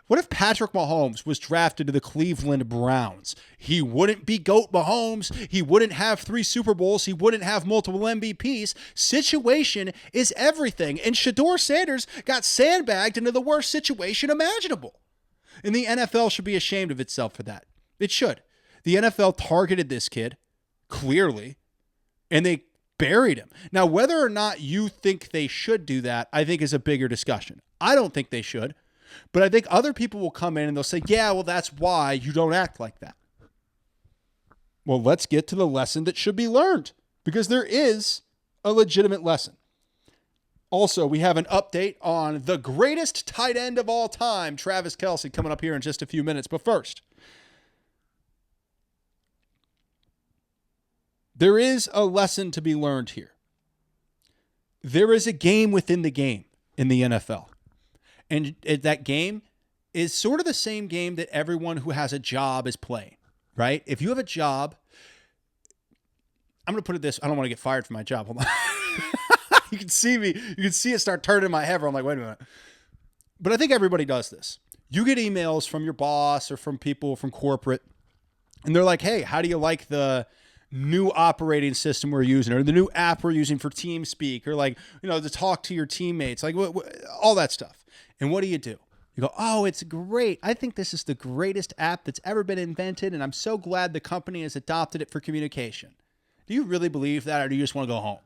What if Patrick Mahomes was drafted to the Cleveland Browns? He wouldn't be GOAT Mahomes. He wouldn't have 3 Super Bowls. He wouldn't have multiple MVPs. Situation is everything. And Shedeur Sanders got sandbagged into the worst situation imaginable. And the NFL should be ashamed of itself for that. It should. The NFL targeted this kid, clearly, and they buried him. Now, whether or not you think they should do that, I think is a bigger discussion. I don't think they should. But I think other people will come in and they'll say, yeah, well, that's why you don't act like that. Well, let's get to the lesson that should be learned, because there is a legitimate lesson. Also, we have an update on the greatest tight end of all time, Travis Kelce, coming up here in just a few minutes. But first, there is a lesson to be learned here. There is a game within the game in the NFL. And that game is sort of the same game that everyone who has a job is playing, right? If you have a job, I'm going to put it this, I don't want to get fired from my job. Hold on. You can see me. You can see it start turning in my head. I'm like, wait a minute. But I think everybody does this. You get emails from your boss or from people from corporate, and they're like, hey, how do you like the new operating system we're using, or the new app we're using for TeamSpeak, or like, to talk to your teammates, like all that stuff. And what do? You go, oh, it's great. I think this is the greatest app that's ever been invented, and I'm so glad the company has adopted it for communication. Do you really believe that, or do you just want to go home?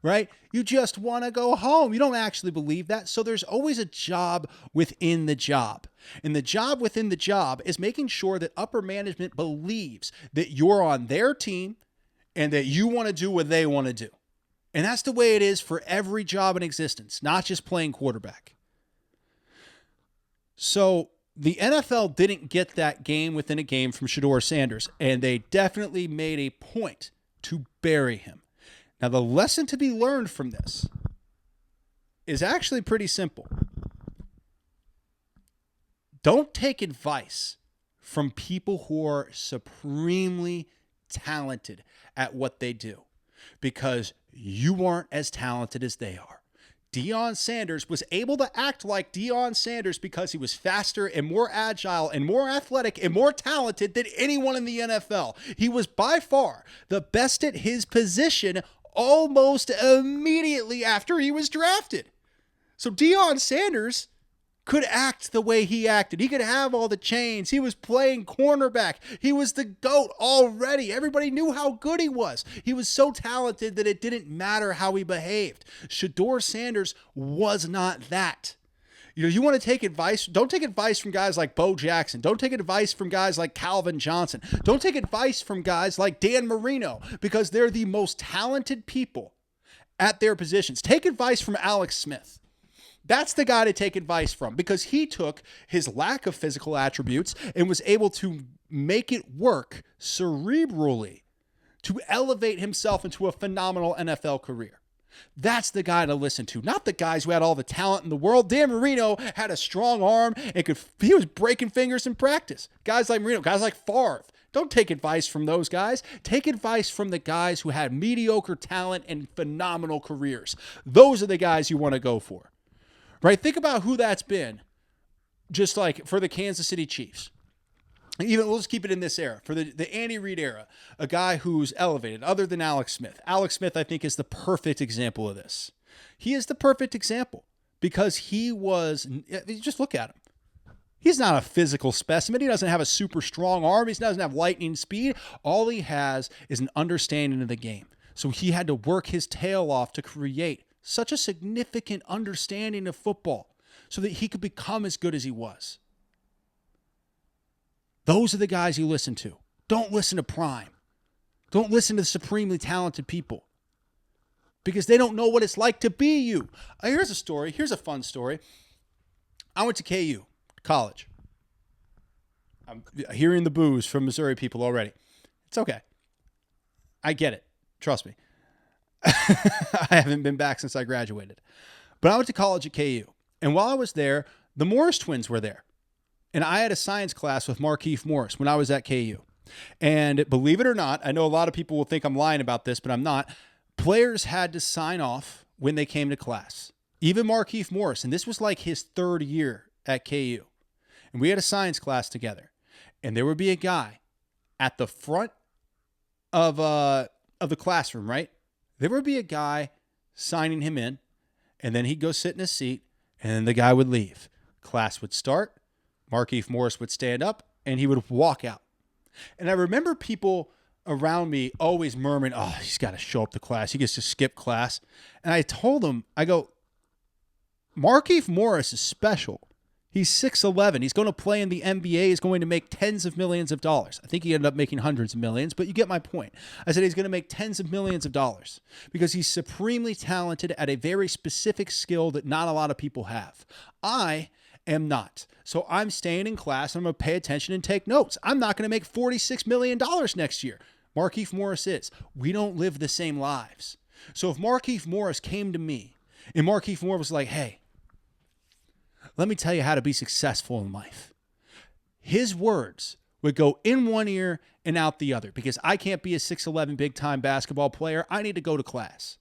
Right? You just want to go home. You don't actually believe that. So there's always a job within the job. And the job within the job is making sure that upper management believes that you're on their team and that you want to do what they want to do. And that's the way it is for every job in existence, not just playing quarterback. So the NFL didn't get that game within a game from Shedeur Sanders, and they definitely made a point to bury him. Now, the lesson to be learned from this is actually pretty simple. Don't take advice from people who are supremely talented at what they do, because you aren't as talented as they are. Deion Sanders was able to act like Deion Sanders because he was faster and more agile and more athletic and more talented than anyone in the NFL. He was by far the best at his position almost immediately after he was drafted. So Deion Sanders could act the way he acted. He could have all the chains. He was playing cornerback. He was the GOAT already. Everybody knew how good he was. He was so talented that it didn't matter how he behaved. Shedeur Sanders was not that. You want to take advice? Don't take advice from guys like Bo Jackson. Don't take advice from guys like Calvin Johnson. Don't take advice from guys like Dan Marino, because they're the most talented people at their positions. Take advice from Alex Smith. That's the guy to take advice from, because he took his lack of physical attributes and was able to make it work cerebrally to elevate himself into a phenomenal NFL career. That's the guy to listen to, not the guys who had all the talent in the world. Dan Marino had a strong arm and he was breaking fingers in practice. Guys like Marino, guys like Favre. Don't take advice from those guys. Take advice from the guys who had mediocre talent and phenomenal careers. Those are the guys you want to go for. Right? Think about who that's been, just like for the Kansas City Chiefs. Even we'll just keep it in this era. For the Andy Reid era, a guy who's elevated, other than Alex Smith. Alex Smith, I think, is the perfect example of this. He is the perfect example because just look at him. He's not a physical specimen. He doesn't have a super strong arm. He doesn't have lightning speed. All he has is an understanding of the game. So he had to work his tail off to create such a significant understanding of football so that he could become as good as he was. Those are the guys you listen to. Don't listen to Prime. Don't listen to the supremely talented people, because they don't know what it's like to be you. Here's a story. Here's a fun story. I went to KU, college. I'm hearing the boos from Missouri people already. It's okay. I get it. Trust me. I haven't been back since I graduated. But I went to college at KU. And while I was there, the Morris twins were there. And I had a science class with Markieff Morris when I was at KU. And believe it or not, I know a lot of people will think I'm lying about this, but I'm not. Players had to sign off when they came to class. Even Markieff Morris. And this was like his third year at KU. And we had a science class together. And there would be a guy at the front of the classroom, right? There would be a guy signing him in. And then he'd go sit in his seat. And then the guy would leave. Class would start. Markieff Morris would stand up and he would walk out. And I remember people around me always murmuring, oh, he's got to show up to class. He gets to skip class. And I told him, I go, Markieff Morris is special. He's 6'11". He's going to play in the NBA. He's going to make tens of millions of dollars. I think he ended up making hundreds of millions, but you get my point. I said he's going to make tens of millions of dollars because he's supremely talented at a very specific skill that not a lot of people have. I am not. So I'm staying in class and I'm going to pay attention and take notes. I'm not going to make $46 million next year. Markieff Morris is. We don't live the same lives. So if Markieff Morris came to me and Markieff Morris was like, hey, let me tell you how to be successful in life, his words would go in one ear and out the other because I can't be a 6'11" big-time basketball player. I need to go to class.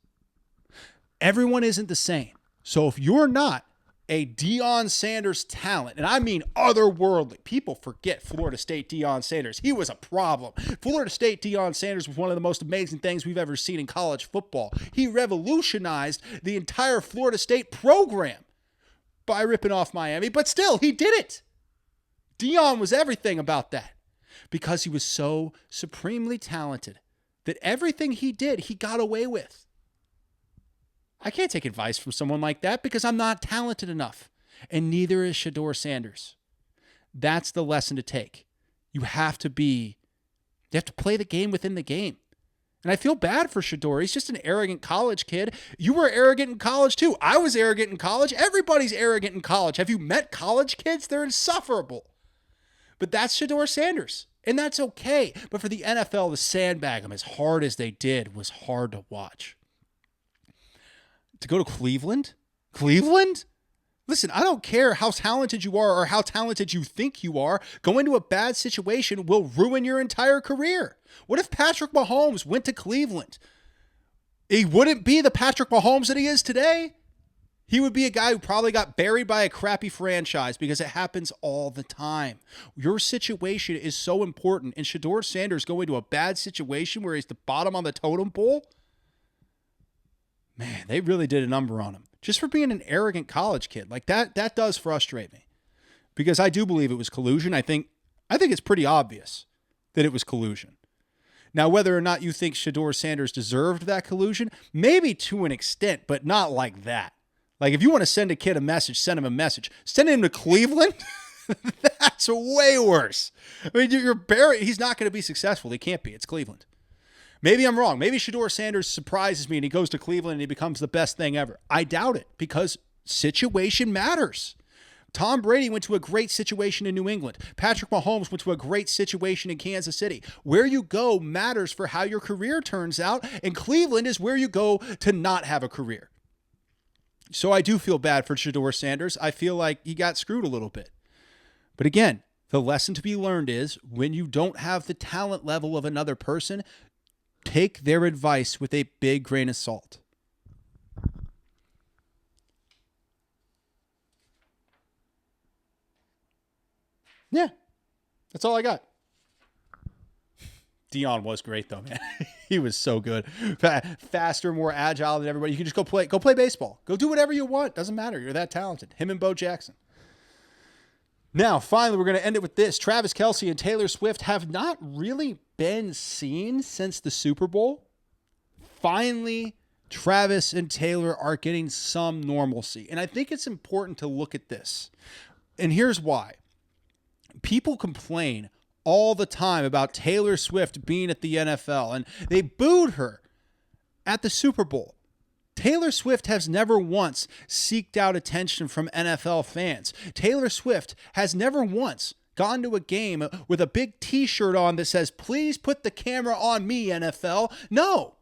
Everyone isn't the same. So if you're not a Deion Sanders talent, and I mean otherworldly. People forget Florida State Deion Sanders. He was a problem. Florida State Deion Sanders was one of the most amazing things we've ever seen in college football. He revolutionized the entire Florida State program by ripping off Miami, but still, he did it. Deion was everything about that because he was so supremely talented that everything he did, he got away with. I can't take advice from someone like that because I'm not talented enough. And neither is Shedeur Sanders. That's the lesson to take. You have to play the game within the game. And I feel bad for Shedeur. He's just an arrogant college kid. You were arrogant in college too. I was arrogant in college. Everybody's arrogant in college. Have you met college kids? They're insufferable. But that's Shedeur Sanders. And that's okay. But for the NFL to sandbag him as hard as they did was hard to watch. To go to Cleveland? Cleveland? Listen, I don't care how talented you are or how talented you think you are. Going to a bad situation will ruin your entire career. What if Patrick Mahomes went to Cleveland? He wouldn't be the Patrick Mahomes that he is today. He would be a guy who probably got buried by a crappy franchise because it happens all the time. Your situation is so important. And Shedeur Sanders going to a bad situation where he's the bottom on the totem pole? Man, they really did a number on him. Just for being an arrogant college kid. Like that does frustrate me. Because I do believe it was collusion. I think it's pretty obvious that it was collusion. Now, whether or not you think Shedeur Sanders deserved that collusion, maybe to an extent, but not like that. Like if you want to send a kid a message, send him a message. Send him to Cleveland? That's way worse. I mean, he's not going to be successful. He can't be. It's Cleveland. Maybe I'm wrong. Maybe Shedeur Sanders surprises me and he goes to Cleveland and he becomes the best thing ever. I doubt it because situation matters. Tom Brady went to a great situation in New England. Patrick Mahomes went to a great situation in Kansas City. Where you go matters for how your career turns out, and Cleveland is where you go to not have a career. So I do feel bad for Shedeur Sanders. I feel like he got screwed a little bit. But again, the lesson to be learned is when you don't have the talent level of another person, take their advice with a big grain of salt. Yeah, that's all I got. Deion was great though, man. He was so good. Faster, more agile than everybody. You can just go play baseball. Go do whatever you want. Doesn't matter. You're that talented. Him and Bo Jackson. Now, finally, we're going to end it with this. Travis Kelce and Taylor Swift have not really been seen since the Super Bowl. Finally, Travis and Taylor are getting some normalcy. And I think it's important to look at this. And here's why. People complain all the time about Taylor Swift being at the NFL, and they booed her at the Super Bowl. Taylor Swift has never once seeked out attention from NFL fans. Taylor Swift has never once gone to a game with a big t-shirt on that says, "Please put the camera on me, NFL." No,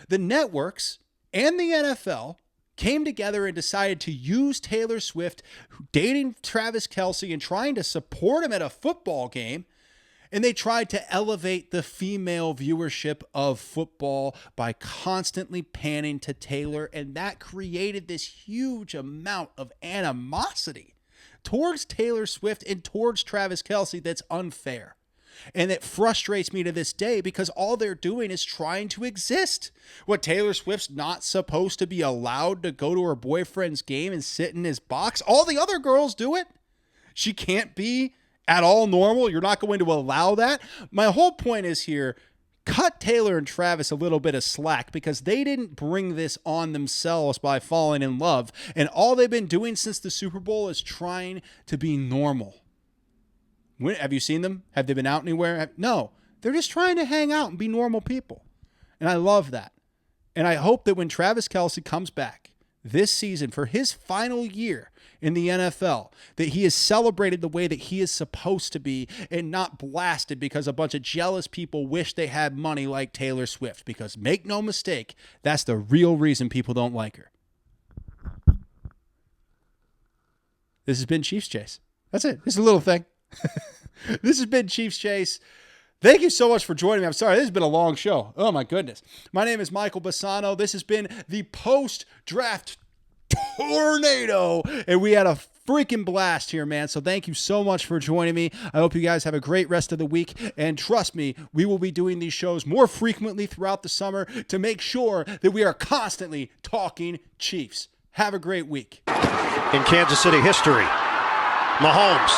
the networks and the NFL came together and decided to use Taylor Swift dating Travis Kelce and trying to support him at a football game. And they tried to elevate the female viewership of football by constantly panning to Taylor. And that created this huge amount of animosity towards Taylor Swift and towards Travis Kelce that's unfair. And it frustrates me to this day because all they're doing is trying to exist. What, Taylor Swift's not supposed to be allowed to go to her boyfriend's game and sit in his box? All the other girls do it. She can't be at all normal. You're not going to allow that. My whole point is here, cut Taylor and Travis a little bit of slack because they didn't bring this on themselves by falling in love. And all they've been doing since the Super Bowl is trying to be normal. Have you seen them? Have they been out anywhere? No. They're just trying to hang out and be normal people. And I love that. And I hope that when Travis Kelce comes back this season for his final year in the NFL, that he is celebrated the way that he is supposed to be and not blasted because a bunch of jealous people wish they had money like Taylor Swift. Because make no mistake, that's the real reason people don't like her. This has been Chiefs Chase. That's it. It's a little thing. This has been Chiefs Chase. Thank you so much for joining me. I'm sorry, this has been a long show. Oh, my goodness. My name is Michael Bassano. This has been the post-draft tornado, and we had a freaking blast here, man. So thank you so much for joining me. I hope you guys have a great rest of the week, and trust me, we will be doing these shows more frequently throughout the summer to make sure that we are constantly talking Chiefs. Have a great week. In Kansas City history, Mahomes,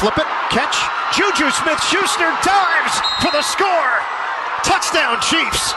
flip it, catch, Juju Smith-Schuster dives for the score. Touchdown, Chiefs.